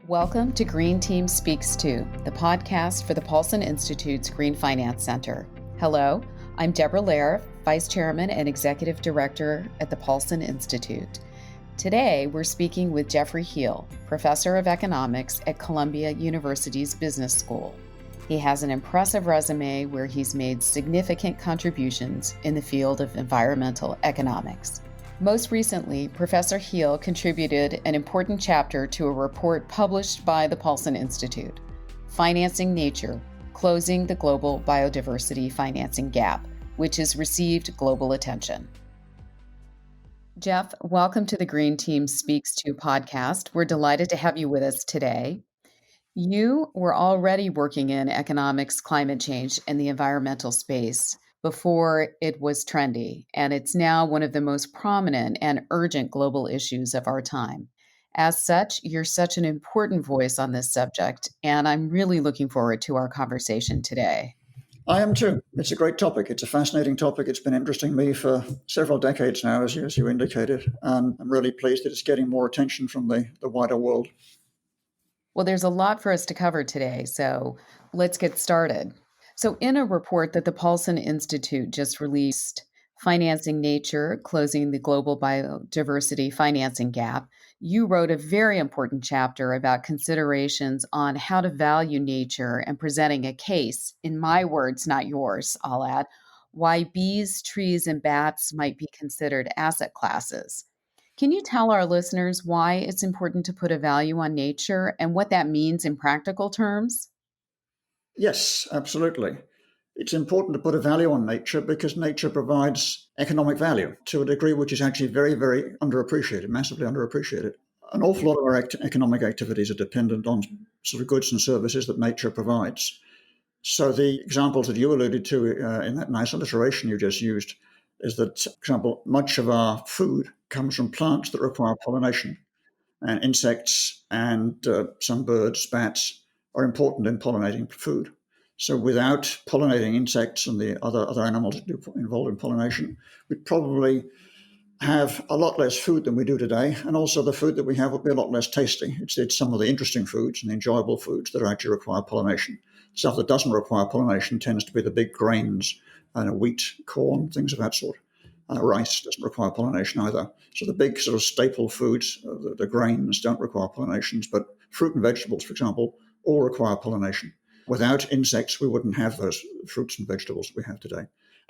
Welcome to Green Team Speaks To, the podcast for the Paulson Institute's Green Finance Center. Hello, I'm Deborah Lehr, Vice Chairman and Executive Director at the Paulson Institute. Today, we're speaking with Geoffrey Heal, Professor of Economics at Columbia University's Business School. He has an impressive resume where he's made significant contributions in the field of environmental economics. Most recently, Professor Heal contributed an important chapter to a report published by the Paulson Institute, Financing Nature, Closing the Global Biodiversity Financing Gap, which has received global attention. Jeff, welcome to the Green Team Speaks To podcast. We're delighted to have you with us today. You were already working in economics, climate change, and the environmental space before it was trendy, and it's now one of the most prominent and urgent global issues of our time. As such, you're such an important voice on this subject, and I'm really looking forward to our conversation today. I am too. It's a great topic. It's a fascinating topic. It's been interesting me for several decades now, as you indicated, and I'm really pleased that it's getting more attention from the wider world. Well, there's a lot for us to cover today, so let's get started. So in a report that the Paulson Institute just released, Financing Nature, Closing the Global Biodiversity Financing Gap, you wrote a very important chapter about considerations on how to value nature and presenting a case, in my words, not yours, I'll add, why bees, trees, and bats might be considered asset classes. Can you tell our listeners why it's important to put a value on nature and what that means in practical terms? Yes, absolutely. It's important to put a value on nature because nature provides economic value to a degree which is actually very, very underappreciated, massively underappreciated. An awful lot of our economic activities are dependent on sort of goods and services that nature provides. So the examples that you alluded to in that nice alliteration you just used is that, for example, much of our food comes from plants that require pollination, and insects and some birds, bats, are important in pollinating food. So without pollinating insects and the other animals involved in pollination, we'd probably have a lot less food than we do today, and also the food that we have would be a lot less tasty. It's some of the interesting foods and the enjoyable foods that actually require pollination. Stuff that doesn't require pollination tends to be the big grains, wheat, corn, things of that sort. Rice doesn't require pollination either. So the big sort of staple foods, the grains, don't require pollinations, but fruit and vegetables, for example, all require pollination. Without insects, we wouldn't have those fruits and vegetables that we have today.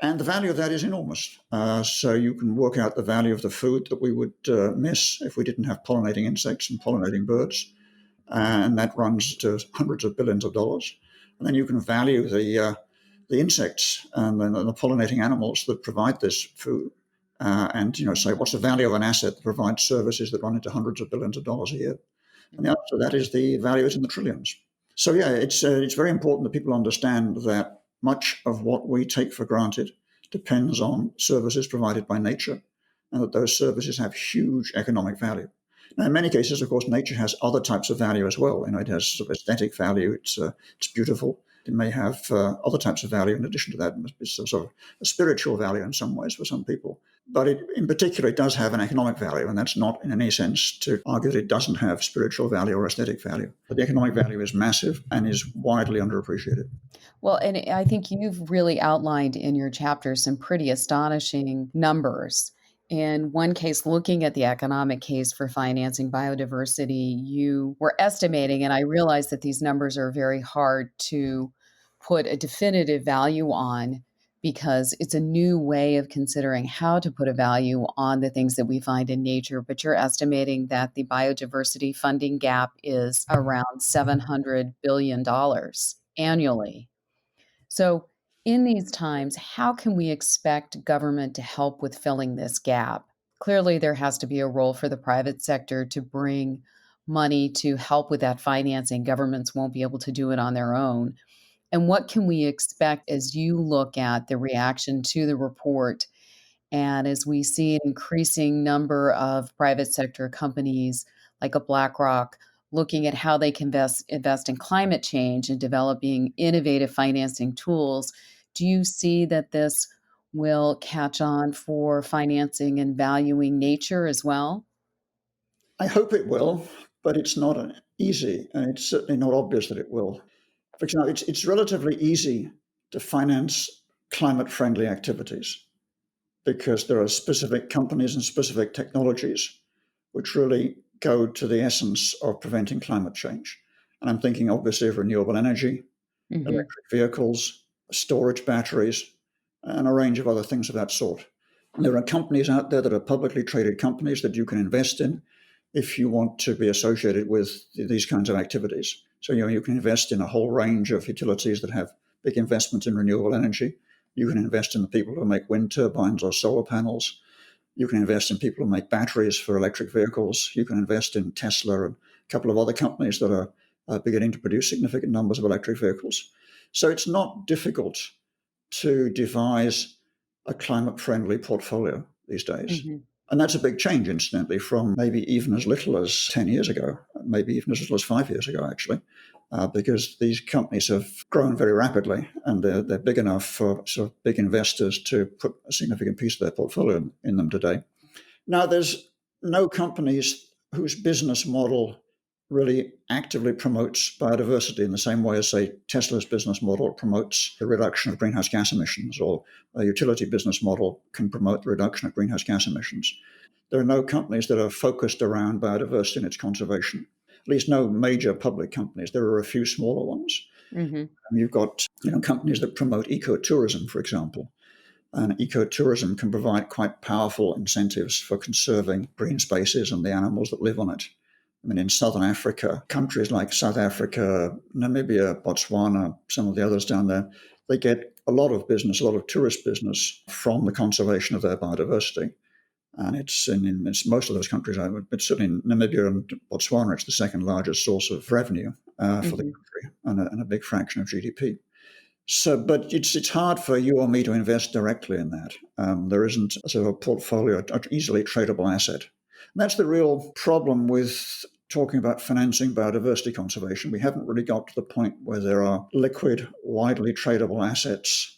And the value of that is enormous. So you can work out the value of the food that we would miss if we didn't have pollinating insects and pollinating birds. And that runs to hundreds of billions of dollars. And then you can value the insects and the pollinating animals that provide this food. And say, what's the value of an asset that provides services that run into hundreds of billions of dollars a year? And the answer to that is the value is in the trillions. So yeah, it's very important that people understand that much of what we take for granted depends on services provided by nature, and that those services have huge economic value. Now, in many cases, of course, nature has other types of value as well. It has sort of aesthetic value. It's beautiful. It may have other types of value in addition to that. It's sort of a spiritual value in some ways for some people. But in particular, it does have an economic value, and that's not in any sense to argue that it doesn't have spiritual value or aesthetic value. But the economic value is massive and is widely underappreciated. Well, and I think you've really outlined in your chapter some pretty astonishing numbers. In one case, looking at the economic case for financing biodiversity, you were estimating, and I realize that these numbers are very hard to put a definitive value on because it's a new way of considering how to put a value on the things that we find in nature. But you're estimating that the biodiversity funding gap is around $700 billion annually. So in these times, how can we expect government to help with filling this gap? Clearly, there has to be a role for the private sector to bring money to help with that financing. Governments won't be able to do it on their own. And what can we expect as you look at the reaction to the report and as we see an increasing number of private sector companies like a BlackRock looking at how they can invest in climate change and developing innovative financing tools, do you see that this will catch on for financing and valuing nature as well? I hope it will, but it's not easy, and it's certainly not obvious that it will. For example, it's relatively easy to finance climate-friendly activities because there are specific companies and specific technologies which really go to the essence of preventing climate change. And I'm thinking obviously of renewable energy, Hmm. electric vehicles, storage batteries, and a range of other things of that sort. And there are companies out there that are publicly traded companies that you can invest in if you want to be associated with these kinds of activities. So, you can invest in a whole range of utilities that have big investments in renewable energy. You can invest in the people who make wind turbines or solar panels. You can invest in people who make batteries for electric vehicles. You can invest in Tesla and a couple of other companies that are beginning to produce significant numbers of electric vehicles. So it's not difficult to devise a climate-friendly portfolio these days. Hmm. And that's a big change, incidentally, from maybe even as little as 10 years ago, maybe even as little as 5 years ago, actually, because these companies have grown very rapidly and they're big enough for sort of big investors to put a significant piece of their portfolio in them today. Now, there's no companies whose business model really actively promotes biodiversity in the same way as, say, Tesla's business model promotes the reduction of greenhouse gas emissions, or a utility business model can promote the reduction of greenhouse gas emissions. There are no companies that are focused around biodiversity and its conservation, at least no major public companies. There are a few smaller ones. Hmm. You've got companies that promote ecotourism, for example, and ecotourism can provide quite powerful incentives for conserving green spaces and the animals that live on it. I mean, in southern Africa, countries like South Africa, Namibia, Botswana, some of the others down there, they get a lot of business, a lot of tourist business from the conservation of their biodiversity. And it's in most of those countries, but certainly in Namibia and Botswana, it's the second largest source of revenue for the Hmm. country and a big fraction of GDP. So, but it's hard for you or me to invest directly in that. There isn't a sort of a portfolio, an easily tradable asset. And that's the real problem with talking about financing biodiversity conservation. We haven't really got to the point where there are liquid, widely tradable assets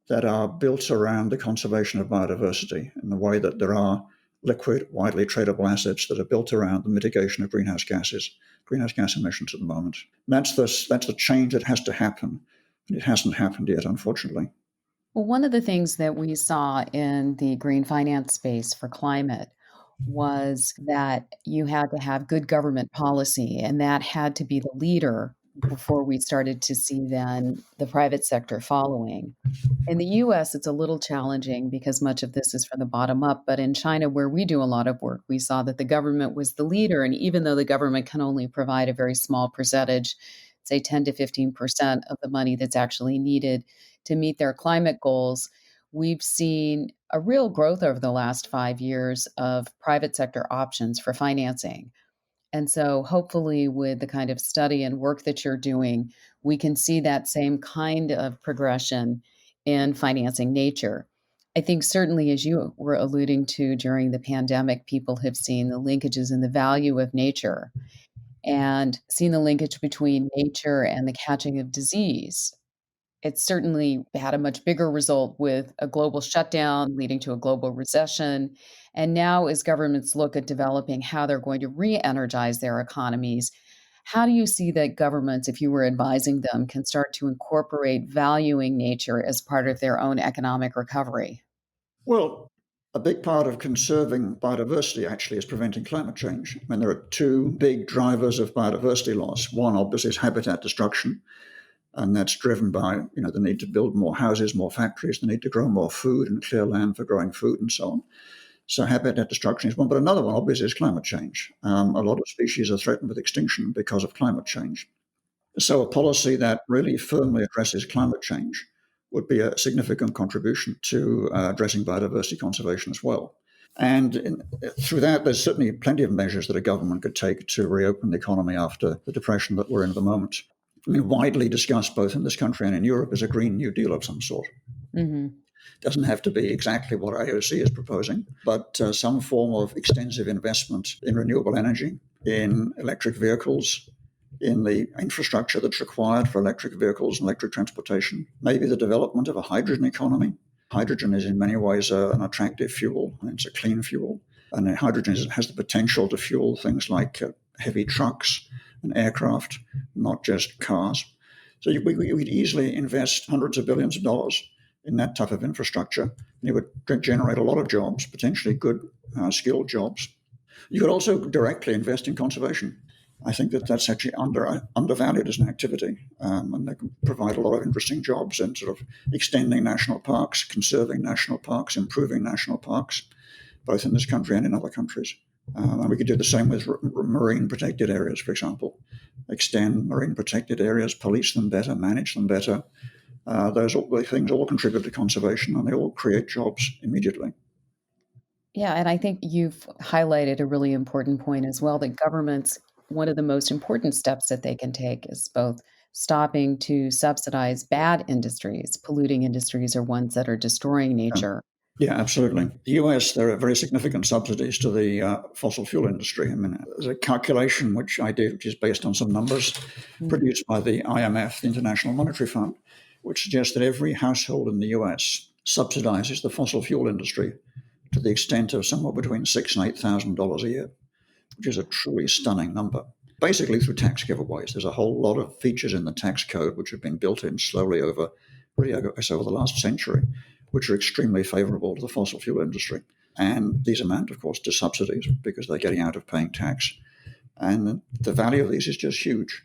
that are built around the conservation of biodiversity in the way that there are liquid, widely tradable assets that are built around the mitigation of greenhouse gas emissions at the moment. And that's the change that has to happen. It hasn't happened yet, unfortunately. Well, one of the things that we saw in the green finance space for climate was that you had to have good government policy, and that had to be the leader before we started to see then the private sector following. In the US, it's a little challenging because much of this is from the bottom up. But in China, where we do a lot of work, we saw that the government was the leader. And even though the government can only provide a very small percentage, say 10 to 15% of the money that's actually needed to meet their climate goals, we've seen a real growth over the last 5 years of private sector options for financing. And so, hopefully, with the kind of study and work that you're doing, we can see that same kind of progression in financing nature. I think, certainly, as you were alluding to during the pandemic, people have seen the linkages and the value of nature and seen the linkage between nature and the catching of disease. It's certainly had a much bigger result with a global shutdown leading to a global recession. And now, as governments look at developing how they're going to re energize their economies, how do you see that governments, if you were advising them, can start to incorporate valuing nature as part of their own economic recovery? Well, a big part of conserving biodiversity actually is preventing climate change. I mean, there are two big drivers of biodiversity loss. One, obviously, is habitat destruction, and that's driven by the need to build more houses, more factories, the need to grow more food and clear land for growing food, and so on. So habitat destruction is one, but another one obviously is climate change. A lot of species are threatened with extinction because of climate change. So a policy that really firmly addresses climate change would be a significant contribution to addressing biodiversity conservation as well. And through that, there's certainly plenty of measures that a government could take to reopen the economy after the depression that we're in at the moment. I mean, widely discussed both in this country and in Europe is a Green New Deal of some sort. Hmm. Doesn't have to be exactly what IOC is proposing, but some form of extensive investment in renewable energy, in electric vehicles, in the infrastructure that's required for electric vehicles and electric transportation, maybe the development of a hydrogen economy. Hydrogen is in many ways an attractive fuel, and it's a clean fuel. And hydrogen has the potential to fuel things like heavy trucks and aircraft, not just cars. So we'd easily invest hundreds of billions of dollars in that type of infrastructure, and it would generate a lot of jobs, potentially good, skilled jobs. You could also directly invest in conservation. I think that that's actually undervalued as an activity, and they can provide a lot of interesting jobs in sort of extending national parks, conserving national parks, improving national parks, both in this country and in other countries. And we could do the same with marine protected areas, for example. Extend marine protected areas, police them better, manage them better. Those things all contribute to conservation, and they all create jobs immediately. Yeah, and I think you've highlighted a really important point as well that governments, one of the most important steps that they can take is both stopping to subsidize bad industries, polluting industries, or ones that are destroying Yeah. nature. Yeah, absolutely. The US, there are very significant subsidies to the fossil fuel industry. I mean, there's a calculation which I did, which is based on some numbers Mm. produced by the IMF, the International Monetary Fund, which suggests that every household in the US subsidizes the fossil fuel industry to the extent of somewhere between $6,000 and $8,000 a year, which is a truly stunning number. Basically, through tax giveaways. There's a whole lot of features in the tax code which have been built in slowly over, really, I guess, over the last century, which are extremely favorable to the fossil fuel industry. And these amount, of course, to subsidies because they're getting out of paying tax. And the value of these is just huge.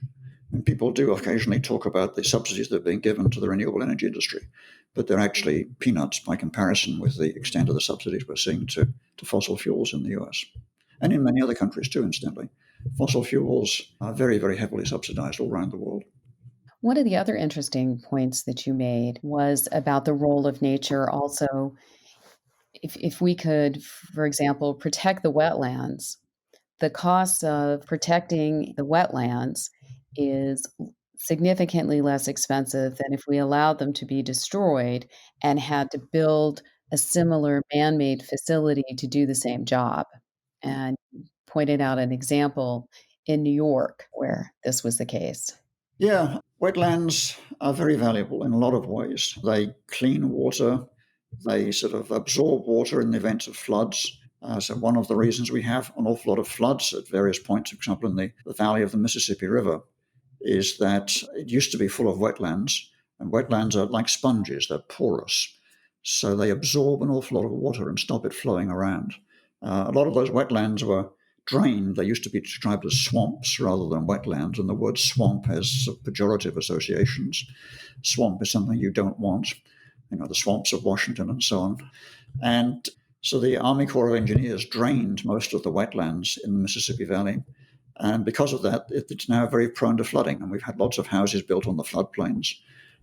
And people do occasionally talk about the subsidies that are being given to the renewable energy industry, but they're actually peanuts by comparison with the extent of the subsidies we're seeing to fossil fuels in the US. And in many other countries too, incidentally. Fossil fuels are very, very heavily subsidized all around the world. One of the other interesting points that you made was about the role of nature also. If we could, for example, protect the wetlands, the cost of protecting the wetlands is significantly less expensive than if we allowed them to be destroyed and had to build a similar man-made facility to do the same job. And pointed out an example in New York where this was the case. Yeah, wetlands are very valuable in a lot of ways. They clean water, they sort of absorb water in the event of floods. So, one of the reasons we have an awful lot of floods at various points, for example, in the valley of the Mississippi River, is that it used to be full of wetlands, and wetlands are like sponges, they're porous. So, they absorb an awful lot of water and stop it flowing around. A lot of those wetlands were drained. They used to be described as swamps rather than wetlands, and the word swamp has pejorative associations. Swamp is something you don't want, the swamps of Washington and so on. And so the Army Corps of Engineers drained most of the wetlands in the Mississippi Valley. And because of that, it's now very prone to flooding. And we've had lots of houses built on the floodplains.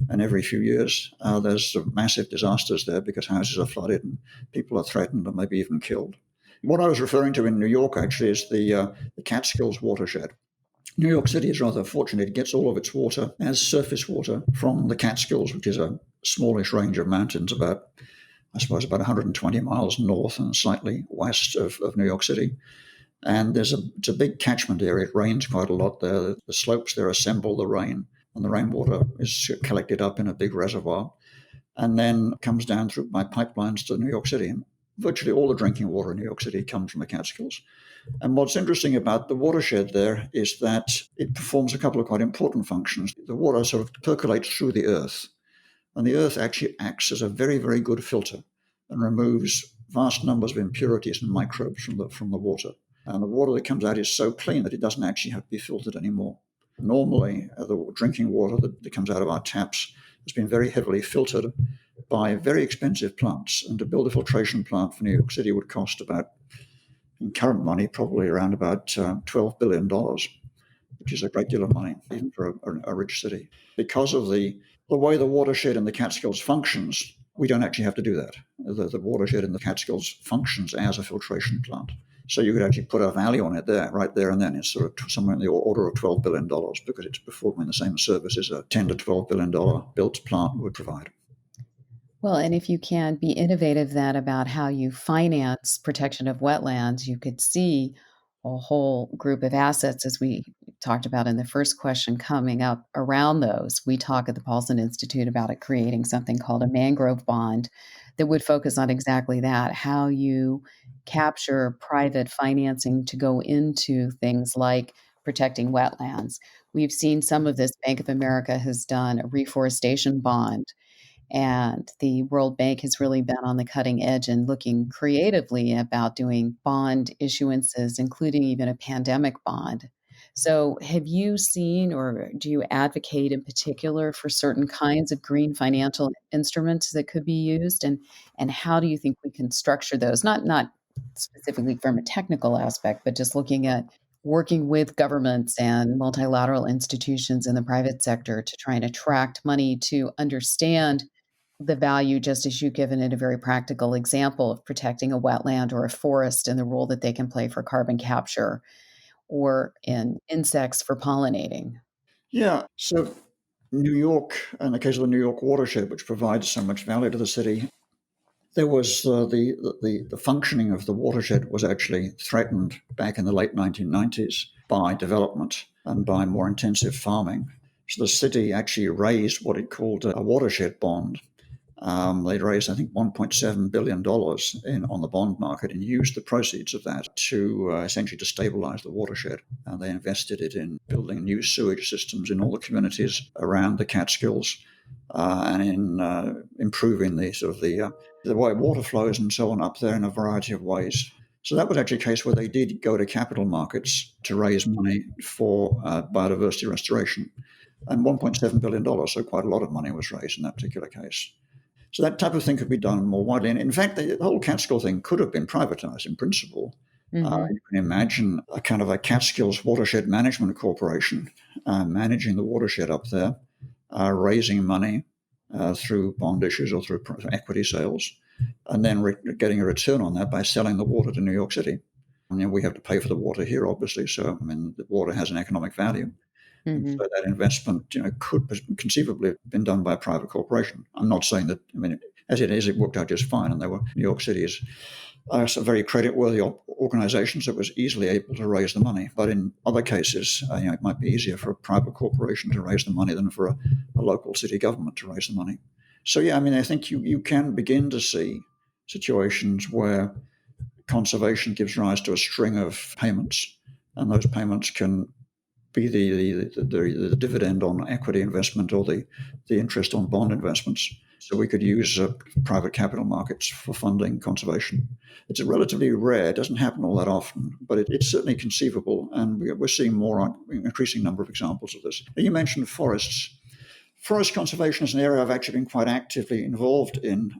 And every few years, there's massive disasters there because houses are flooded and people are threatened and maybe even killed. What I was referring to in New York actually is the Catskills watershed. New York City is rather fortunate. It gets all of its water as surface water from the Catskills, which is a smallish range of mountains about 120 miles north and slightly west of New York City. And it's a big catchment area. It rains quite a lot there. The slopes there assemble the rain, and the rainwater is collected up in a big reservoir and then comes down through by pipelines to New York City. And virtually all the drinking water in New York City comes from the Catskills. And what's interesting about the watershed there is that it performs a couple of quite important functions. The water sort of percolates through the earth, and the earth actually acts as a very, very good filter and removes vast numbers of impurities and microbes from the water. And the water that comes out is so clean that it doesn't actually have to be filtered anymore. Normally, the drinking water that comes out of our taps has been very heavily filtered by very expensive plants. And to build a filtration plant for New York City would cost about, in current money, probably around about $12 billion, which is a great deal of money, even for a rich city. Because of the way the watershed in the Catskills functions, we don't actually have to do that. The watershed in the Catskills functions as a filtration plant. So you could actually put a value on it there, right there and then. It's sort of somewhere in the order of $12 billion because it's performing the same service as a $10 to $12 billion built plant would provide. Well, and if you can be innovative then about how you finance protection of wetlands, you could see a whole group of assets, as we talked about in the first question, coming up around those. We talk at the Paulson Institute about it creating something called a mangrove bond that would focus on exactly that, how you capture private financing to go into things like protecting wetlands. We've seen some of this. Bank of America has done a reforestation bond, and the World Bank has really been on the cutting edge and looking creatively about doing bond issuances, including even a pandemic bond. So, have you seen or do you advocate in particular for certain kinds of green financial instruments that could be used? And how do you think we can structure those? Not specifically from a technical aspect, but just looking at working with governments and multilateral institutions in the private sector to try and attract money to understand the value, just as you've given it a very practical example of protecting a wetland or a forest and the role that they can play for carbon capture or in insects for pollinating. Yeah. So New York, in the case of the New York watershed, which provides so much value to the city, there was the functioning of the watershed was actually threatened back in the late 1990s by development and by more intensive farming. So the city actually raised what it called a watershed bond. They'd raised, I think, $1.7 billion on the bond market and used the proceeds of that to essentially to stabilize the watershed. They invested it in building new sewage systems in all the communities around the Catskills and in improving the way water flows and so on up there in a variety of ways. So that was actually a case where they did go to capital markets to raise money for biodiversity restoration. And $1.7 billion, so quite a lot of money was raised in that particular case. So that type of thing could be done more widely. And in fact, the whole Catskill thing could have been privatized in principle. Mhm. You can imagine a kind of a Catskills Watershed Management Corporation managing the watershed up there, raising money through bond issues or through equity sales, and then getting a return on that by selling the water to New York City. We have to pay for the water here, obviously. So, I mean, the water has an economic value. And Mhm. so that investment, could conceivably have been done by a private corporation. I'm not saying that. I mean, as it is, it worked out just fine, and there were New York City's some very credit-worthy organizations that was easily able to raise the money. But in other cases, it might be easier for a private corporation to raise the money than for a local city government to raise the money. So yeah, I mean, I think you can begin to see situations where conservation gives rise to a string of payments, and those payments can be the dividend on equity investment or the interest on bond investments. So we could use private capital markets for funding conservation. It's a relatively rare; it doesn't happen all that often, but it's certainly conceivable, and we're seeing increasing number of examples of this. You mentioned forests. Forest conservation is an area I've actually been quite actively involved in.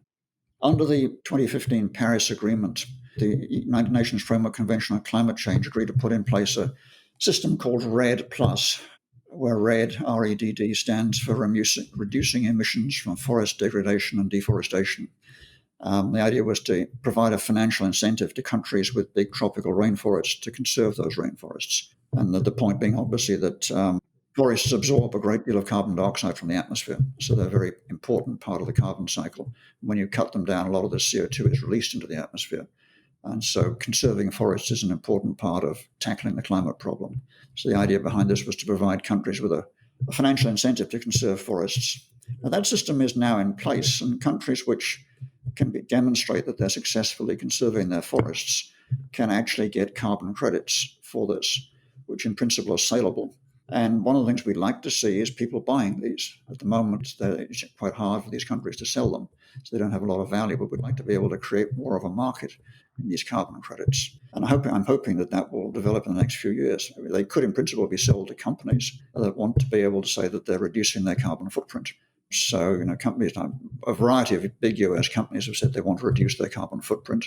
Under the 2015 Paris Agreement, the United Nations Framework Convention on Climate Change agreed to put in place a system called REDD Plus, where REDD, REDD, stands for reducing emissions from forest degradation and deforestation. The idea was to provide a financial incentive to countries with big tropical rainforests to conserve those rainforests. And the point being, obviously, that forests absorb a great deal of carbon dioxide from the atmosphere. So they're a very important part of the carbon cycle. When you cut them down, a lot of the CO2 is released into the atmosphere. And so conserving forests is an important part of tackling the climate problem. So the idea behind this was to provide countries with a financial incentive to conserve forests. Now, that system is now in place, and countries which can demonstrate that they're successfully conserving their forests can actually get carbon credits for this, which in principle are saleable. And one of the things we'd like to see is people buying these. At the moment, it's quite hard for these countries to sell them, so they don't have a lot of value, but we'd like to be able to create more of a market in these carbon credits. And I'm hoping that will develop in the next few years. I mean, they could, in principle, be sold to companies that want to be able to say that they're reducing their carbon footprint. So, companies, a variety of big US companies have said they want to reduce their carbon footprint.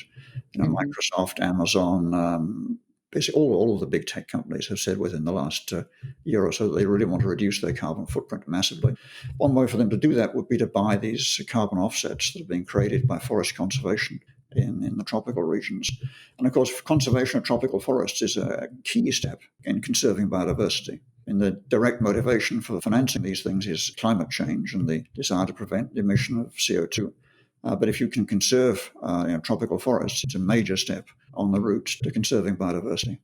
Mhm. Microsoft, Amazon, basically all of the big tech companies have said within the last year or so that they really want to reduce their carbon footprint massively. One way for them to do that would be to buy these carbon offsets that are being created by forest conservation in the tropical regions. And of course, conservation of tropical forests is a key step in conserving biodiversity. And the direct motivation for financing these things is climate change and the desire to prevent the emission of CO2. But if you can conserve tropical forests, it's a major step on the route to conserving biodiversity.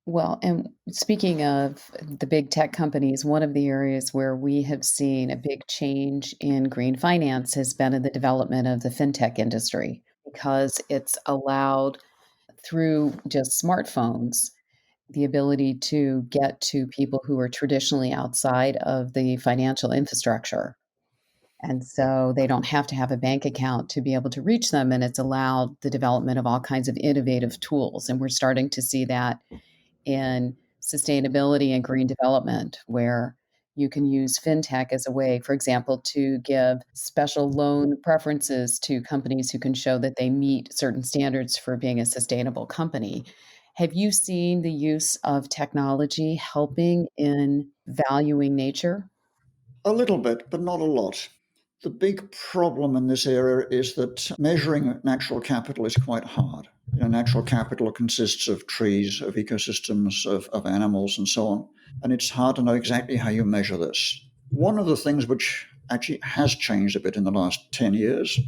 Well, and speaking of the big tech companies, one of the areas where we have seen a big change in green finance has been in the development of the fintech industry because it's allowed through just smartphones the ability to get to people who are traditionally outside of the financial infrastructure. And so they don't have to have a bank account to be able to reach them, and it's allowed the development of all kinds of innovative tools. And we're starting to see that in sustainability and green development, where you can use fintech as a way, for example, to give special loan preferences to companies who can show that they meet certain standards for being a sustainable company. Have you seen the use of technology helping in valuing nature? A little bit, but not a lot. The big problem in this area is that measuring natural capital is quite hard. Natural capital consists of trees, of ecosystems, of animals, and so on. And it's hard to know exactly how you measure this. One of the things which actually has changed a bit in the last 10 years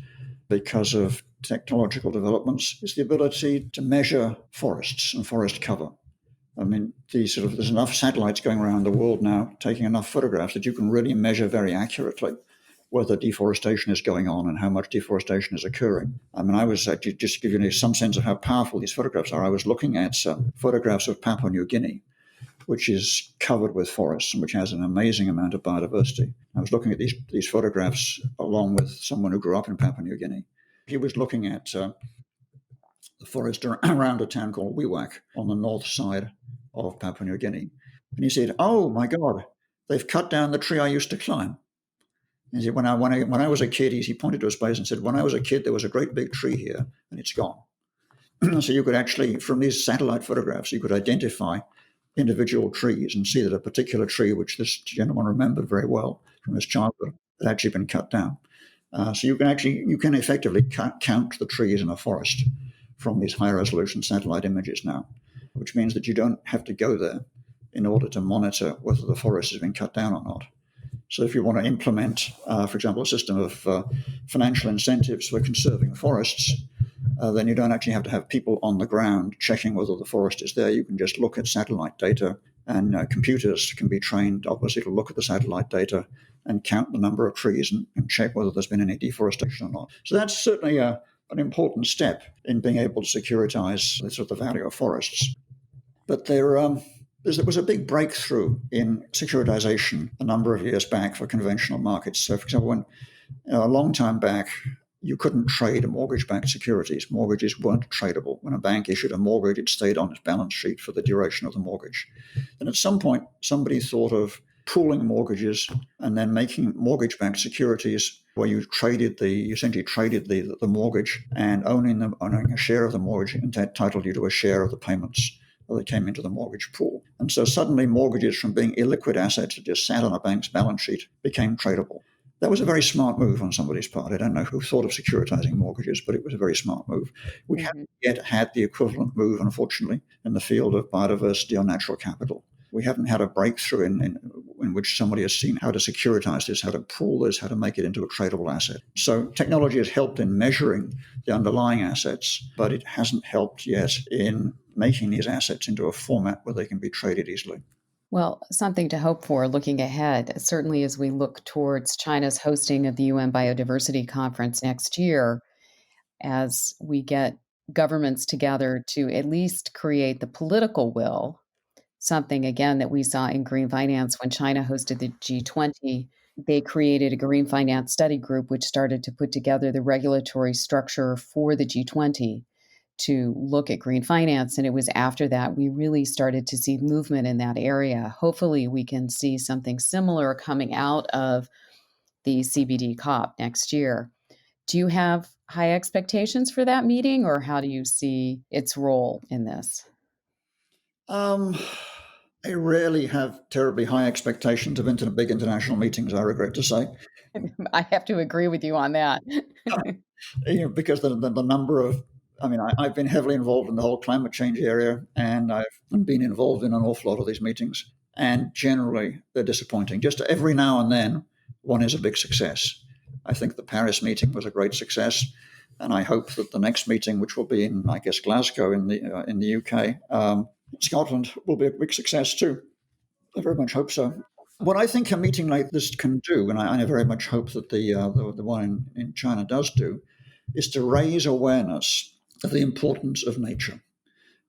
because of technological developments is the ability to measure forests and forest cover. I mean, there's enough satellites going around the world now taking enough photographs that you can really measure very accurately whether deforestation is going on and how much deforestation is occurring. I mean, I was just to give you some sense of how powerful these photographs are. I was looking at photographs of Papua New Guinea, which is covered with forests and which has an amazing amount of biodiversity. I was looking at these photographs along with someone who grew up in Papua New Guinea. He was looking at the forest around a town called Wewak on the north side of Papua New Guinea. And he said, "Oh my God, they've cut down the tree I used to climb." And he said, when I was a kid, he pointed to a space and said, "When I was a kid, there was a great big tree here, and it's gone." So you could actually, from these satellite photographs, you could identify individual trees and see that a particular tree, which this gentleman remembered very well from his childhood, had actually been cut down. So you can effectively count the trees in a forest from these high resolution satellite images now, which means that you don't have to go there in order to monitor whether the forest has been cut down or not. So if you want to implement, for example, a system of financial incentives for conserving forests, then you don't actually have to have people on the ground checking whether the forest is there. You can just look at satellite data, and computers can be trained, obviously, to look at the satellite data and count the number of trees and check whether there's been any deforestation or not. So that's certainly an important step in being able to securitize the value of forests. But there was a big breakthrough in securitization a number of years back for conventional markets. So, for example, a long time back, you couldn't trade mortgage-backed securities. Mortgages weren't tradable. When a bank issued a mortgage, it stayed on its balance sheet for the duration of the mortgage. And at some point, somebody thought of pooling mortgages and then making mortgage-backed securities where you essentially traded the mortgage, and owning a share of the mortgage entitled you to a share of the payments that came into the mortgage pool. And so suddenly mortgages, from being illiquid assets that just sat on a bank's balance sheet, became tradable. That was a very smart move on somebody's part. I don't know who thought of securitizing mortgages, but it was a very smart move. We haven't yet had the equivalent move, unfortunately, in the field of biodiversity or natural capital. We haven't had a breakthrough in which somebody has seen how to securitize this, how to pool this, how to make it into a tradable asset. So technology has helped in measuring the underlying assets, but it hasn't helped yet in making these assets into a format where they can be traded easily. Well, something to hope for looking ahead, certainly as we look towards China's hosting of the UN Biodiversity Conference next year, as we get governments together to at least create the political will, something again that we saw in green finance when China hosted the G20. They created a green finance study group, which started to put together the regulatory structure for the G20 to look at green finance. And it was after that we really started to see movement in that area. Hopefully, we can see something similar coming out of the CBD COP next year. Do you have high expectations for that meeting, or how do you see its role in this? Um, I rarely have terribly high expectations of big international meetings, I regret to say. I have to agree with you on that. Because the number of, I've been heavily involved in the whole climate change area, and I've been involved in an awful lot of these meetings, and generally they're disappointing. Just every now and then, one is a big success. I think the Paris meeting was a great success, and I hope that the next meeting, which will be in, I guess, Glasgow in the UK, Scotland, will be a big success too. I very much hope so. What I think a meeting like this can do, and I very much hope that the one in China does do, is to raise awareness of the importance of nature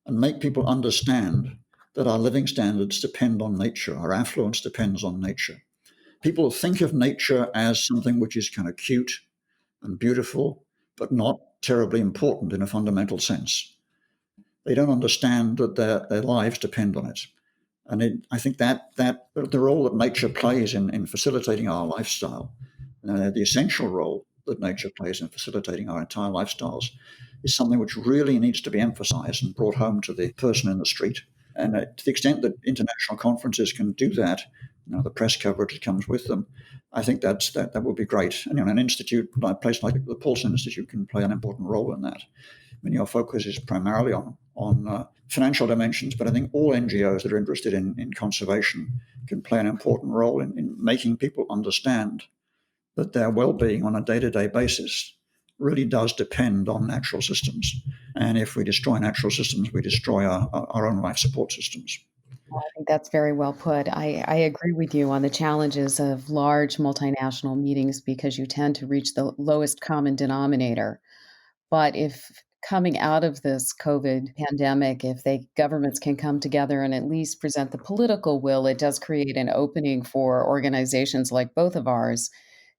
and make people understand that our living standards depend on nature, our affluence depends on nature. People think of nature as something which is kind of cute and beautiful, but not terribly important in a fundamental sense. They don't understand that their lives depend on it. And I think that the role that nature plays in facilitating our lifestyle, the essential role that nature plays in facilitating our entire lifestyles, is something which really needs to be emphasized and brought home to the person in the street. And to the extent that international conferences can do that, the press coverage that comes with them, I think that would be great. And an institute, a place like the Paulson Institute, can play an important role in that. I mean, your focus is primarily on financial dimensions, but I think all NGOs that are interested in conservation can play an important role in making people understand that their well-being on a day-to-day basis really does depend on natural systems. And if we destroy natural systems, we destroy our own life support systems. I think that's very well put. I agree with you on the challenges of large multinational meetings because you tend to reach the lowest common denominator. But if coming out of this COVID pandemic, if governments can come together and at least present the political will, it does create an opening for organizations like both of ours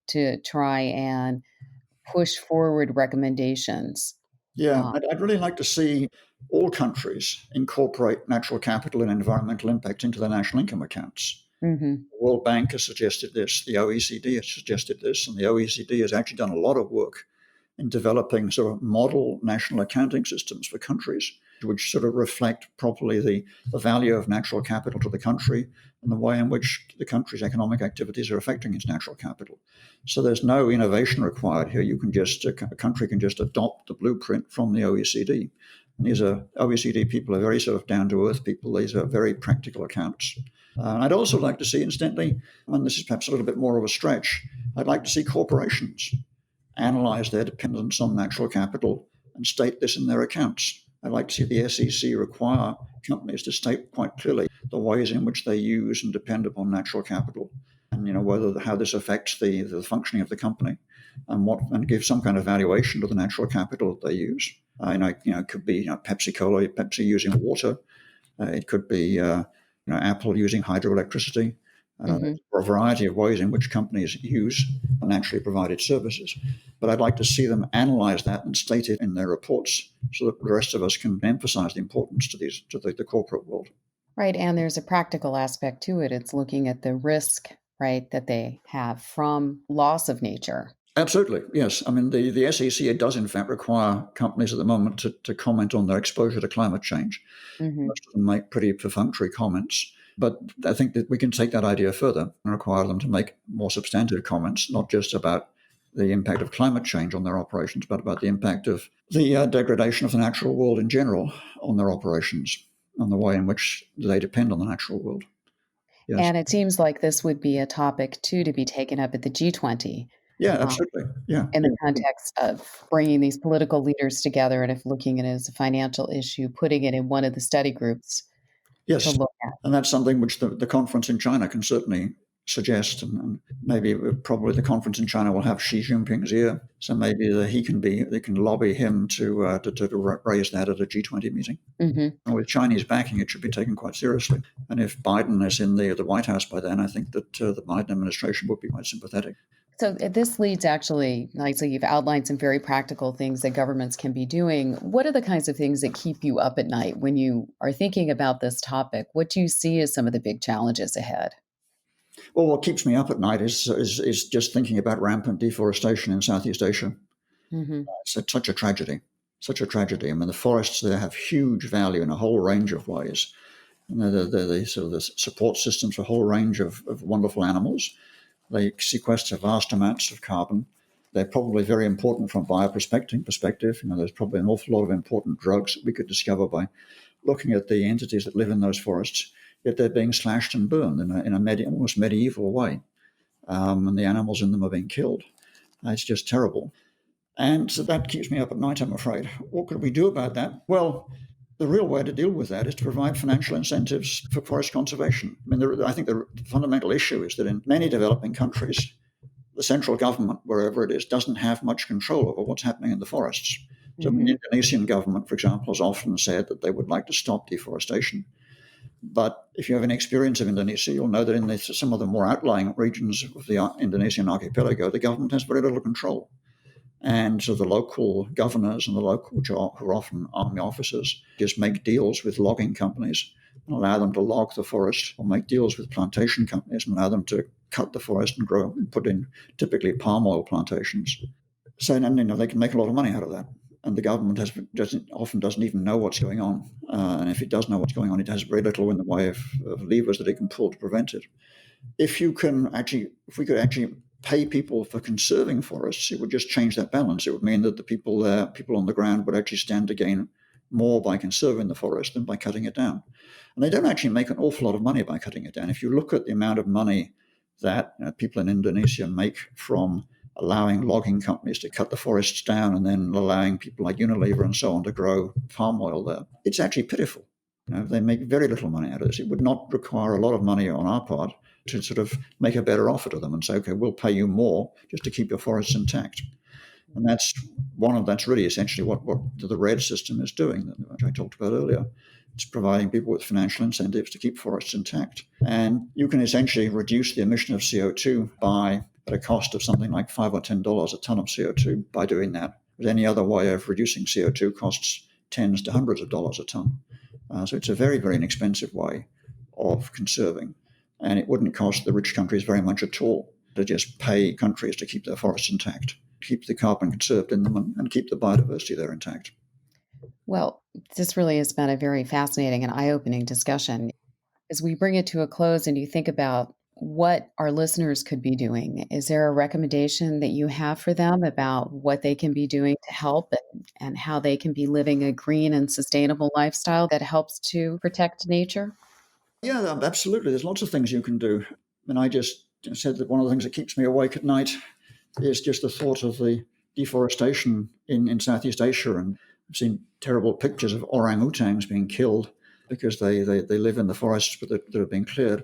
to try and push forward recommendations. Yeah, Uh, I'd really like to see all countries incorporate natural capital and environmental impact into their national income accounts. mhm. The World Bank has suggested this, the OECD has suggested this, and the OECD has actually done a lot of work in developing sort of model national accounting systems for countries, which sort of reflect properly the value of natural capital to the country and the way in which the country's economic activities are affecting its natural capital. So there's no innovation required here. A country can just adopt the blueprint from the OECD. And these OECD people are very sort of down-to-earth people. These are very practical accounts. I'd also like to see, incidentally, and this is perhaps a little bit more of a stretch, I'd like to see corporations analyze their dependence on natural capital and state this in their accounts. I'd like to see the SEC require companies to state quite clearly the ways in which they use and depend upon natural capital, and how this affects the functioning of the company, and give some kind of valuation to the natural capital that they use. It could be Pepsi using water. It could be Apple using hydroelectricity. Mhm. For a variety of ways in which companies use naturally provided services. But I'd like to see them analyze that and state it in their reports so that the rest of us can emphasize the importance to the corporate world. Right, and there's a practical aspect to it. It's looking at the risk, right, that they have from loss of nature. Absolutely, yes. I mean, the SEC does in fact require companies at the moment to comment on their exposure to climate change. Mhm. Most of them make pretty perfunctory comments. But I think that we can take that idea further and require them to make more substantive comments, not just about the impact of climate change on their operations, but about the impact of the degradation of the natural world in general on their operations and the way in which they depend on the natural world. Yes. And it seems like this would be a topic too to be taken up at the G20, Yeah, uh, absolutely. Yeah. in the Yeah. context of bringing these political leaders together and if looking at it as a financial issue, putting it in one of the study groups to Yes. look at. And that's something which the conference in China can certainly suggest. And maybe probably the conference in China will have Xi Jinping's ear. So maybe they can lobby him to raise that at a G20 meeting. Mhm. And with Chinese backing, it should be taken quite seriously. And if Biden is in the White House by then, I think that the Biden administration would be quite sympathetic. So this leads actually, like, so you've outlined some very practical things that governments can be doing. What are the kinds of things that keep you up at night when you are thinking about this topic? What do you see as some of the big challenges ahead? Well, what keeps me up at night is just thinking about rampant deforestation in Southeast Asia. Mhm. It's such a tragedy, such a tragedy. I mean, the forests there have huge value in a whole range of ways. They're sort of the support systems for a whole range of wonderful animals. They sequester vast amounts of carbon. They're probably very important from a bioprospecting perspective. There's probably an awful lot of important drugs that we could discover by looking at the entities that live in those forests. Yet they're being slashed and burned in a almost medieval way, and the animals in them are being killed. It's just terrible. And so that keeps me up at night, I'm afraid. What could we do about that? Well, the real way to deal with that is to provide financial incentives for forest conservation. I mean, I think the fundamental issue is that in many developing countries, the central government, wherever it is, doesn't have much control over what's happening in the forests. So the Mhm. Indonesian government, for example, has often said that they would like to stop deforestation. But if you have any experience of Indonesia, you'll know that in some of the more outlying regions of the Indonesian archipelago, the government has very little control. And so the local governors and the local, who are often army officers, just make deals with logging companies and allow them to log the forest, or make deals with plantation companies and allow them to cut the forest and grow and put in typically palm oil plantations. So and they can make a lot of money out of that. And the government often doesn't even know what's going on. And if it does know what's going on, it has very little in the way of levers that it can pull to prevent it. If we could actually pay people for conserving forests, it would just change that balance. It would mean that the people on the ground would actually stand to gain more by conserving the forest than by cutting it down. And they don't actually make an awful lot of money by cutting it down. If you look at the amount of money that people in Indonesia make from allowing logging companies to cut the forests down and then allowing people like Unilever and so on to grow palm oil there, it's actually pitiful. They make very little money out of this. It would not require a lot of money on our part to sort of make a better offer to them and say, okay, we'll pay you more just to keep your forests intact. And that's really essentially what the RED system is doing, which I talked about earlier. It's providing people with financial incentives to keep forests intact. And you can essentially reduce the emission of CO2 at a cost of something like $5 or $10 a ton of CO2 by doing that. But any other way of reducing CO2 costs tens to hundreds of dollars a ton. So it's a very, very inexpensive way of conserving. And it wouldn't cost the rich countries very much at all to just pay countries to keep their forests intact, keep the carbon conserved in them, and keep the biodiversity there intact. Well, this really has been a very fascinating and eye-opening discussion. As we bring it to a close and you think about what our listeners could be doing, is there a recommendation that you have for them about what they can be doing to help and how they can be living a green and sustainable lifestyle that helps to protect nature? Yeah, absolutely. There's lots of things you can do. And I just said that one of the things that keeps me awake at night is just the thought of the deforestation in Southeast Asia. And I've seen terrible pictures of orangutans being killed because they live in the forests that are being cleared.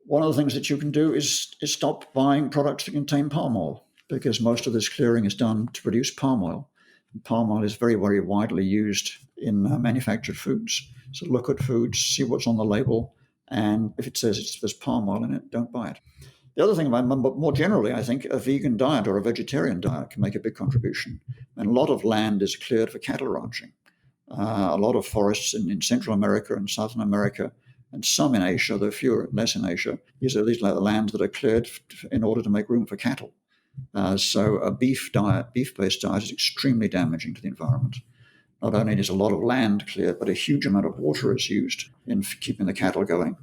One of the things that you can do is stop buying products that contain palm oil, because most of this clearing is done to produce palm oil. And palm oil is very, very widely used in manufactured foods. So look at foods, see what's on the label, and if it says there's palm oil in it, don't buy it. The other thing, more generally, I think a vegan diet or a vegetarian diet can make a big contribution. And a lot of land is cleared for cattle ranching. A lot of forests in Central America and Southern America, and some in Asia, though less in Asia, these are lands that are cleared in order to make room for cattle. So a beef-based diet is extremely damaging to the environment. Not only is a lot of land cleared, but a huge amount of water is used in keeping the cattle going.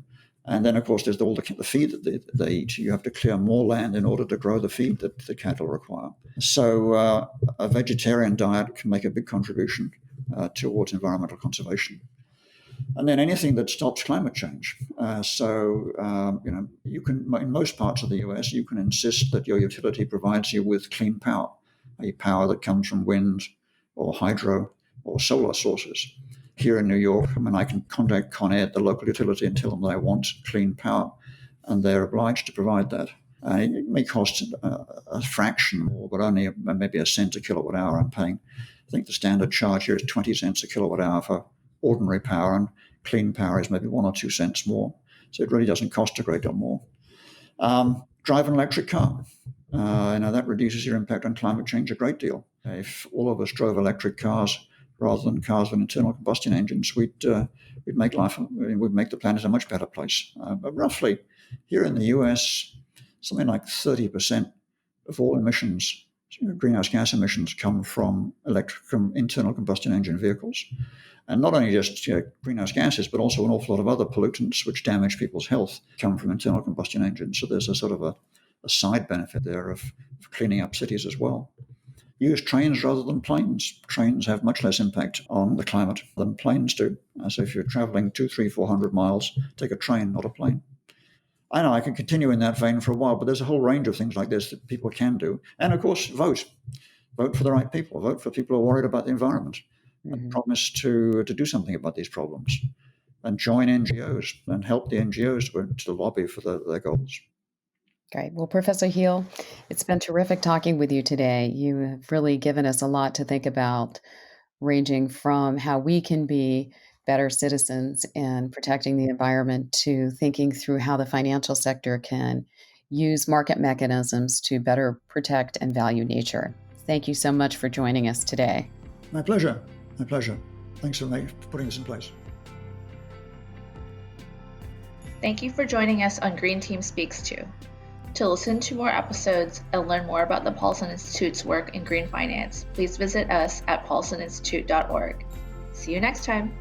And then, of course, there's all the feed that they eat. You have to clear more land in order to grow the feed that the cattle require. So a vegetarian diet can make a big contribution towards environmental conservation. And then anything that stops climate change. You can, in most parts of the US, you can insist that your utility provides you with clean power, a power that comes from wind or hydro or solar sources. Here in New York, I can contact Con Ed, the local utility, and tell them that I want clean power, and they're obliged to provide that. It may cost a fraction more, but only maybe a cent a kilowatt hour I'm paying. I think the standard charge here is 20 cents a kilowatt hour for ordinary power, and clean power is maybe 1 or 2 cents more. So it really doesn't cost a great deal more. Drive an electric car. That reduces your impact on climate change a great deal. If all of us drove electric cars rather than cars with internal combustion engines, we'd make the planet a much better place. But roughly, here in the US, something like 30% of all emissions, greenhouse gas emissions, come from internal combustion engine vehicles. And not only just greenhouse gases, but also an awful lot of other pollutants which damage people's health come from internal combustion engines. So there's a sort of a side benefit there of cleaning up cities as well. Use trains rather than planes. Trains have much less impact on the climate than planes do. So if you're traveling 200, 300, 400 miles, take a train, not a plane. I know I can continue in that vein for a while, but there's a whole range of things like this that people can do. And of course, vote. Vote for the right people. Vote for people who are worried about the environment and promise to do something about these problems. And join NGOs and help the NGOs to lobby for their goals. Great. Well, Professor Heal, it's been terrific talking with you today. You have really given us a lot to think about, ranging from how we can be better citizens and protecting the environment to thinking through how the financial sector can use market mechanisms to better protect and value nature. Thank you so much for joining us today. My pleasure. My pleasure. Thanks for putting this in place. Thank you for joining us on Green Team Speaks To. To listen to more episodes and learn more about the Paulson Institute's work in green finance, please visit us at paulsoninstitute.org. See you next time.